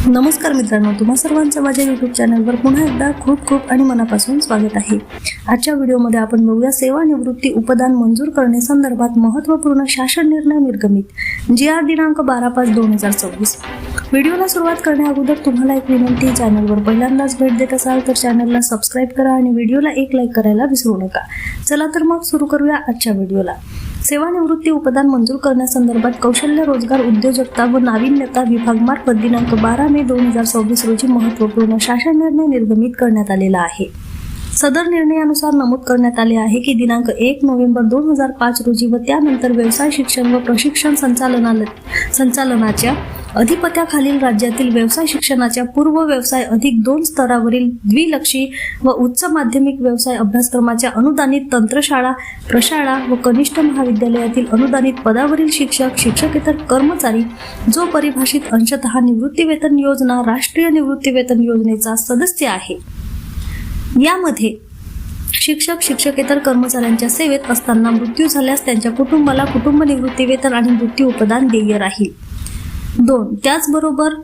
नमस्कार मित्रांनो, तुम्हा सर्वांचं माझ्या यूट्यूब चॅनलवर पुन्हा एकदा खूप खूप आणि मनापासून स्वागत आहे। आजच्या व्हिडिओमध्ये आपण बघूया सेवानिवृत्ती उपदान मंजूर करण्यासंदर्भात महत्त्वपूर्ण शासन निर्णय निर्गमित GR दिनांक 12/5/2024। व्हिडिओला सुरुवात करण्याअगोदर तुम्हाला एक विनंती, चॅनलवर पहिल्यांदाच भेट देत असाल तर चॅनलला सबस्क्राइब करा आणि व्हिडिओला एक लाईक करायला विसरू नका। चला तर मग सुरू करूया आजच्या व्हिडिओला। सेवानिवृत्ती उपदान मंजूर करण्यासंदर्भात कौशल्य रोजगार उद्योजकता व नाविन्यता विभागामार्फत दिनांक 12 मे 2024 रोजी महत्त्वपूर्ण शासन निर्णय निर्गमित करण्यात आलेला आहे। सदर निर्णयानुसार नमूद करण्यात आले आहे की दिनांक 1 नोव्हेंबर 2005 रोजी व त्यानंतर व्यवसाय शिक्षण व प्रशिक्षण संचालनाच्या अधिपत्याखालील राज्यातील व्यवसाय शिक्षणाच्या पूर्व व्यवसाय अधिक 2 स्तरावरील द्विलक्षी व उच्च माध्यमिक व्यवसाय अभ्यासक्रमाच्या अनुदानित तंत्रशाळा, प्रशाळा व कनिष्ठ महाविद्यालयातील अनुदानित पदावरील शिक्षक, शिक्षकेतर कर्मचारी जो परिभाषित अंशतः निवृत्तीवेतन योजना राष्ट्रीय निवृत्तीवेतन योजनेचा सदस्य आहे, यामध्ये शिक्षक, शिक्षकेतर कर्मचाऱ्यांच्या सेवेत असताना मृत्यू झाल्यास त्यांच्या कुटुंबाला कुटुंब निवृत्तीवेतन आणि मृत्यू उपदान देय राहील। 2. त्याचबरोबर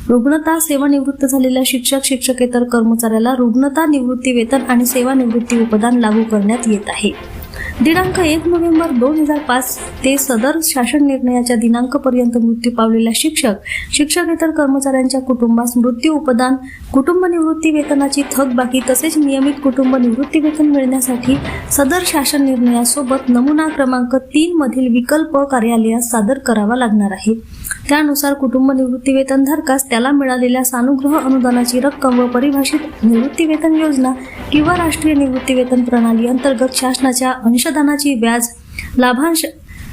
रुग्णता सेवानिवृत्त झालेल्या शिक्षक, शिक्षकेतर कर्मचाऱ्याला रुग्णता निवृत्तीवेतन आणि सेवानिवृत्ती उपदान लागू करण्यात येत आहे। दिनांक 1 नोव्हेंबर 2005 ते सदर शासन निर्णयाच्या दिनांकापर्यंत मृत्यू पावलेल्या शिक्षक, शिक्षकेतर कर्मचाऱ्यांच्या कुटुंबास मृत्यू उपदान, कुटुंब निवृत्ती वेतनाची थकबाकी तसेच नियमित कुटुंब निवृत्ती वेतन मिळण्यासाठी सदर शासन निर्णयासोबत नमुना क्रमांक 3 मधील विकल्प कार्यालयास सादर करावा लागणार आहे। त्यानुसार कुटुंब निवृत्ती वेतनधारकास त्याला मिळालेल्या सानुग्रह अनुदानाची रक्कम व परिभाषित निवृत्ती वेतन योजना किंवा राष्ट्रीय निवृत्ती वेतन प्रणाली अंतर्गत शासनाच्या अंशदानाची व्याज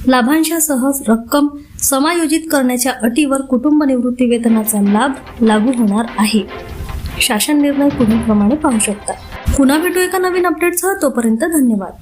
लाभांशासह रक्कम समायोजित करण्याच्या अटीवर कुटुंब निवृत्ती वेतनाचा लाभ लागू होणार आहे। शासन निर्णय पुढीलप्रमाणे पाहू शकता। पुन्हा भेटू एका नवीन अपडेटसह, तोपर्यंत धन्यवाद।